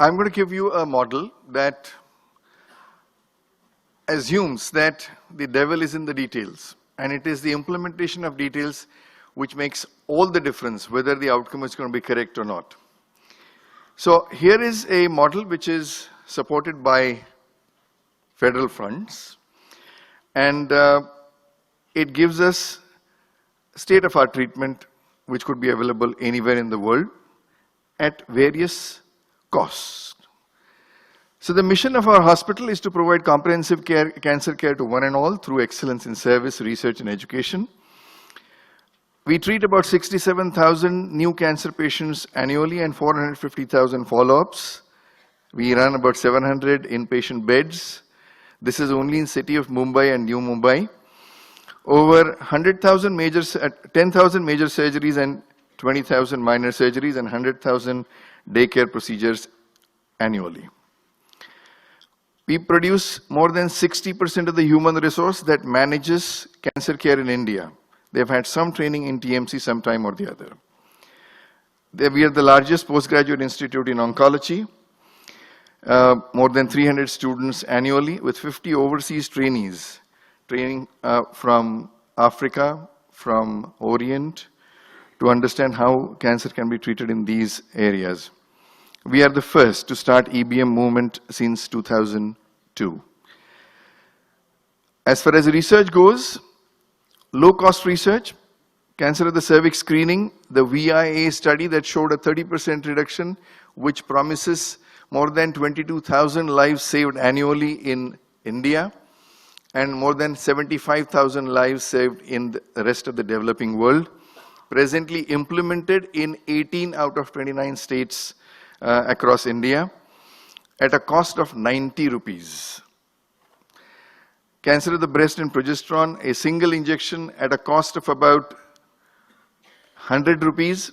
I'm going to give you a model that assumes that the devil is in the details, and it is the implementation of details which makes all the difference whether the outcome is going to be correct or not. So here is a model which is supported by federal funds, and it gives us state-of-art treatment which could be available anywhere in the world at various costs. So the mission of our hospital is to provide comprehensive cancer care to one and all through excellence in service, research and education. We treat about 67,000 new cancer patients annually and 450,000 follow-ups. We run about 700 inpatient beds. This is only in city of Mumbai and New Mumbai. Over 10,000 major surgeries and 20,000 minor surgeries and 100,000 daycare procedures annually. We produce more than 60% of the human resource that manages cancer care in India. They've had some training in TMC sometime or the other. We are the largest postgraduate institute in oncology. More than 300 students annually with 50 overseas trainees, training from Africa, from Orient, to understand how cancer can be treated in these areas. We are the first to start EBM movement since 2002. As far as research goes, low-cost research, cancer of the cervix screening, the VIA study that showed a 30% reduction, which promises more than 22,000 lives saved annually in India, and more than 75,000 lives saved in the rest of the developing world, presently implemented in 18 out of 29 states across India at a cost of 90 rupees. Cancer of the breast and progesterone, a single injection at a cost of about 100 rupees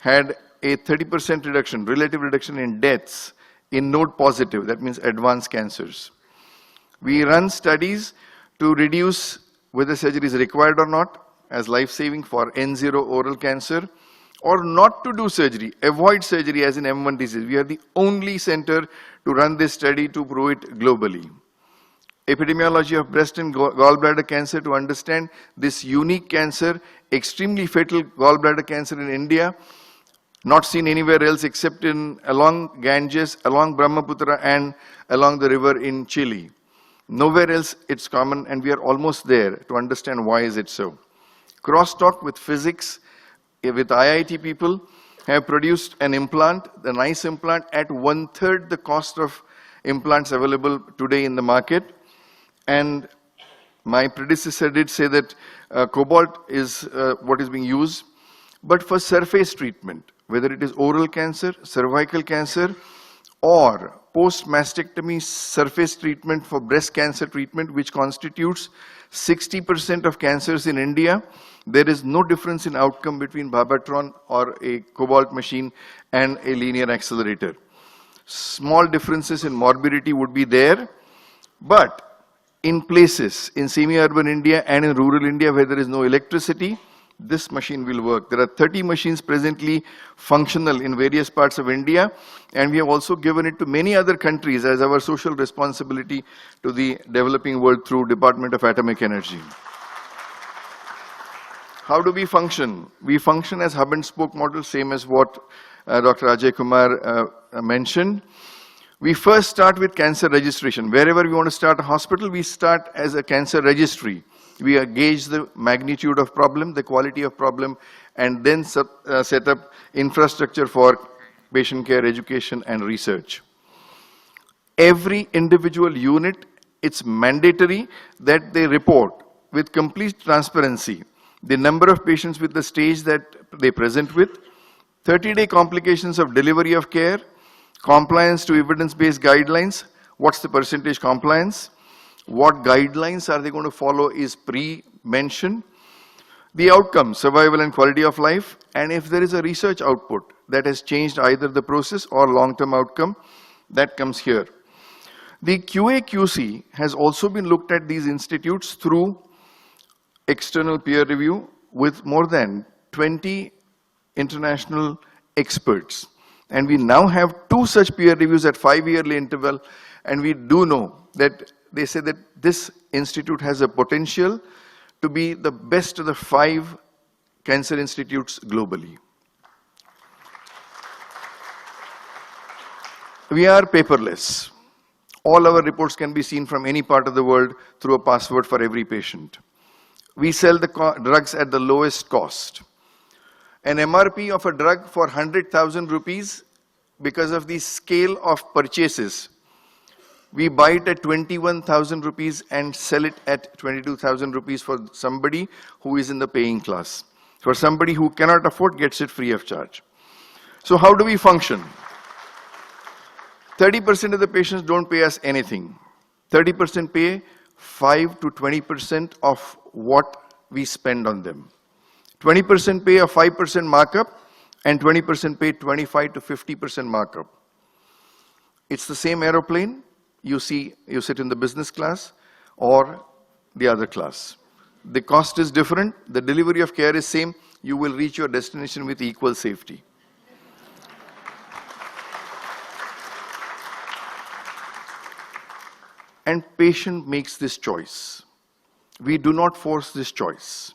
had a 30% reduction, relative reduction in deaths in node positive, that means advanced cancers. We run studies to reduce whether surgery is required or not as life-saving for N0 oral cancer, or not to do surgery, avoid surgery as in M1 disease. We are the only center to run this study to prove it globally. Epidemiology of breast and gallbladder cancer to understand this unique cancer, extremely fatal gallbladder cancer in India, not seen anywhere else except along Ganges, along Brahmaputra and along the river in Chile. Nowhere else it's common, and we are almost there to understand why is it so. Crosstalk with physics, with IIT people, have produced an implant, the NICE implant, at 1/3 the cost of implants available today in the market. And my predecessor did say that cobalt is what is being used, but for surface treatment, whether it is oral cancer, cervical cancer, or post-mastectomy surface treatment for breast cancer treatment, which constitutes 60% of cancers in India, there is no difference in outcome between Babatron or a cobalt machine and a linear accelerator. Small differences in morbidity would be there, but in places, in semi-urban India and in rural India where there is no electricity, this machine will work. There are 30 machines presently functional in various parts of India, and we have also given it to many other countries as our social responsibility to the developing world through Department of Atomic Energy. How do we function? We function as hub and spoke model, same as what Dr. Ajay Kumar mentioned. We first start with cancer registration. Wherever we want to start a hospital, we start as a cancer registry. We gauge the magnitude of problem, the quality of problem, and then set up infrastructure for patient care, education, and research. Every individual unit, it's mandatory that they report with complete transparency the number of patients with the stage that they present with, 30-day complications of delivery of care, compliance to evidence-based guidelines, what's the percentage compliance, what guidelines are they going to follow is pre-mentioned, the outcome, survival and quality of life, and if there is a research output that has changed either the process or long-term outcome, that comes here. The QA/QC has also been looked at these institutes through external peer review with more than 20 international experts. And we now have 2 such peer reviews at 5-yearly interval, and we do know that they say that this institute has a potential to be the best of the 5 cancer institutes globally. We are paperless. All our reports can be seen from any part of the world through a password for every patient. We sell the drugs at the lowest cost. An MRP of a drug for 100,000 rupees, because of the scale of purchases, we buy it at 21,000 rupees and sell it at 22,000 rupees for somebody who is in the paying class. For somebody who cannot afford, gets it free of charge. So how do we function? 30% of the patients don't pay us anything. 30% pay 5 to 20% of what we spend on them. 20% pay a 5% markup, and 20% pay 25 to 50% markup. It's the same aeroplane. You sit in the business class or the other class. The cost is different. The delivery of care is same. You will reach your destination with equal safety. And patient makes this choice. We do not force this choice.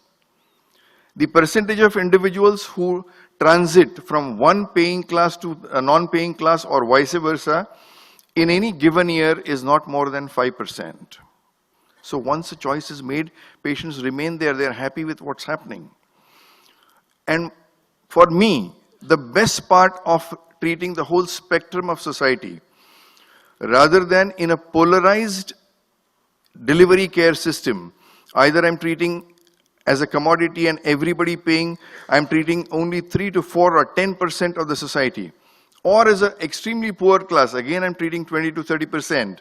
The percentage of individuals who transit from one paying class to a non-paying class or vice versa in any given year is not more than 5%. So once a choice is made, patients remain there, they're happy with what's happening. And for me, the best part of treating the whole spectrum of society, rather than in a polarized delivery care system, either I'm treating as a commodity and everybody paying, I'm treating only 3 to 4 or 10% of the society. Or as an extremely poor class, again I'm treating 20 to 30%.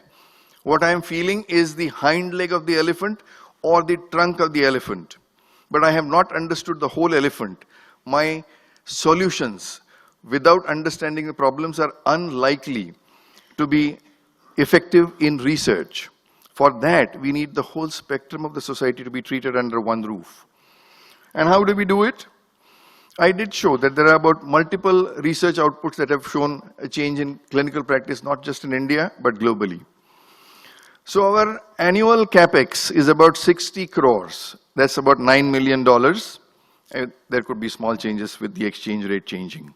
What I'm feeling is the hind leg of the elephant or the trunk of the elephant. But I have not understood the whole elephant. My solutions, without understanding the problems, are unlikely to be effective in research. For that, we need the whole spectrum of the society to be treated under one roof. And how do we do it? I did show that there are about multiple research outputs that have shown a change in clinical practice, not just in India, but globally. So our annual capex is about 60 crores. That's about $9 million. There could be small changes with the exchange rate changing.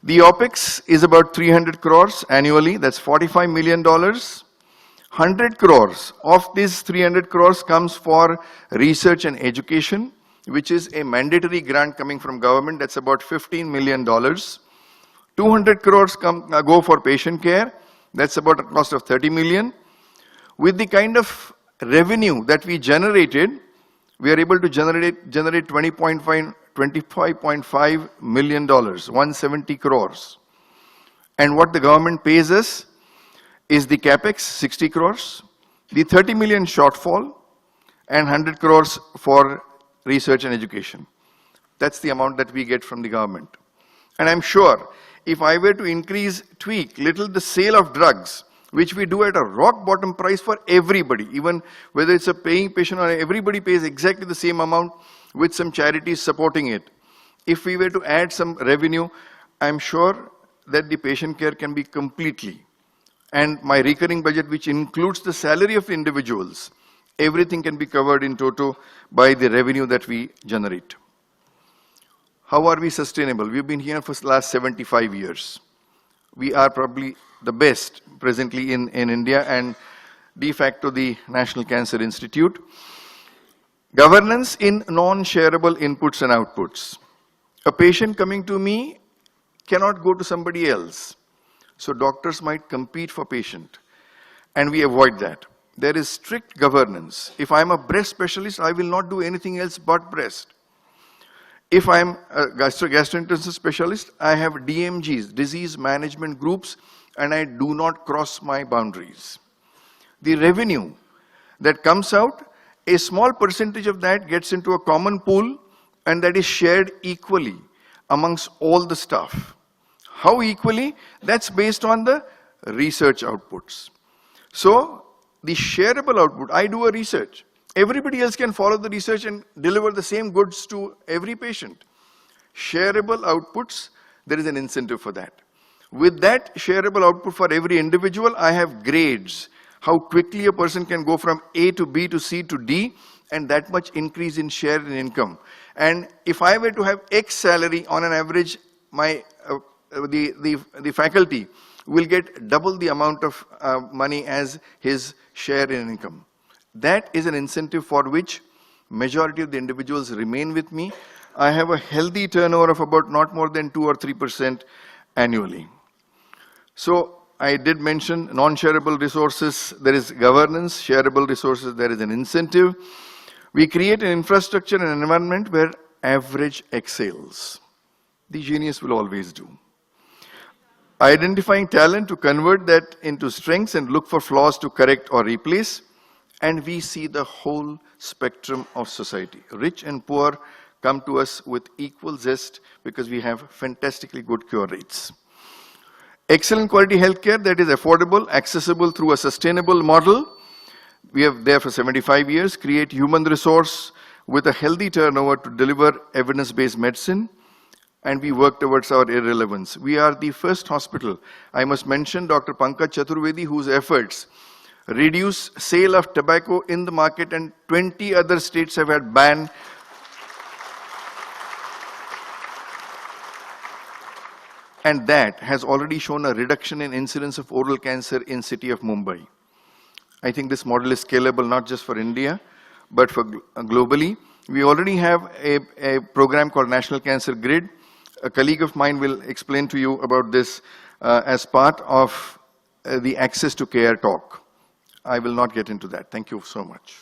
The OPEX is about 300 crores annually. That's $45 million. 100 crores of these 300 crores comes for research and education, which is a mandatory grant coming from government. That's about $15 million. 200 crores go for patient care. That's about a cost of 30 million. With the kind of revenue that we generated, we are able to generate $25.5 million, 170 crores. And what the government pays us is the capex, 60 crores, the 30 million shortfall, and 100 crores for research and education. That's the amount that we get from the government. And I'm sure if I were to tweak little the sale of drugs, which we do at a rock bottom price for everybody, even whether it's a paying patient or everybody pays exactly the same amount with some charities supporting it. If we were to add some revenue, I'm sure that the patient care can be completely. And my recurring budget, which includes the salary of individuals, everything can be covered in toto by the revenue that we generate. How are we sustainable? We've been here for the last 75 years. We are probably the best presently in India and de facto the National Cancer Institute. Governance in non-shareable inputs and outputs. A patient coming to me cannot go to somebody else. So doctors might compete for patient, and we avoid that. There is strict governance. If I'm a breast specialist, I will not do anything else but breast. If I'm a gastrointestinal specialist, I have DMGs, disease management groups, and I do not cross my boundaries. The revenue that comes out, a small percentage of that gets into a common pool, and that is shared equally amongst all the staff. How equally? That's based on the research outputs. So, the shareable output, I do a research. Everybody else can follow the research and deliver the same goods to every patient. Shareable outputs, there is an incentive for that. With that shareable output for every individual, I have grades. How quickly a person can go from A to B to C to D, and that much increase in share in income. And if I were to have X salary, on an average, the faculty will get double the amount of money as his share in income. That is an incentive for which majority of the individuals remain with me. I have a healthy turnover of about not more than 2 or 3% annually. So I did mention non-shareable resources, there is governance, shareable resources, there is an incentive. We create an infrastructure and an environment where average excels. The genius will always do. Identifying talent to convert that into strengths and look for flaws to correct or replace. And we see the whole spectrum of society. Rich and poor come to us with equal zest because we have fantastically good cure rates. Excellent quality healthcare that is affordable, accessible through a sustainable model. We have there for 75 years, create human resource with a healthy turnover to deliver evidence-based medicine, and we work towards our irrelevance. We are the first hospital. I must mention Dr. Pankaj Chaturvedi, whose efforts reduce sale of tobacco in the market, and 20 other states have had ban. And that has already shown a reduction in incidence of oral cancer in city of Mumbai. I think this model is scalable not just for India, but for globally. We already have a program called National Cancer Grid. A colleague of mine will explain to you about this as part of the Access to Care talk. I will not get into that. Thank you so much.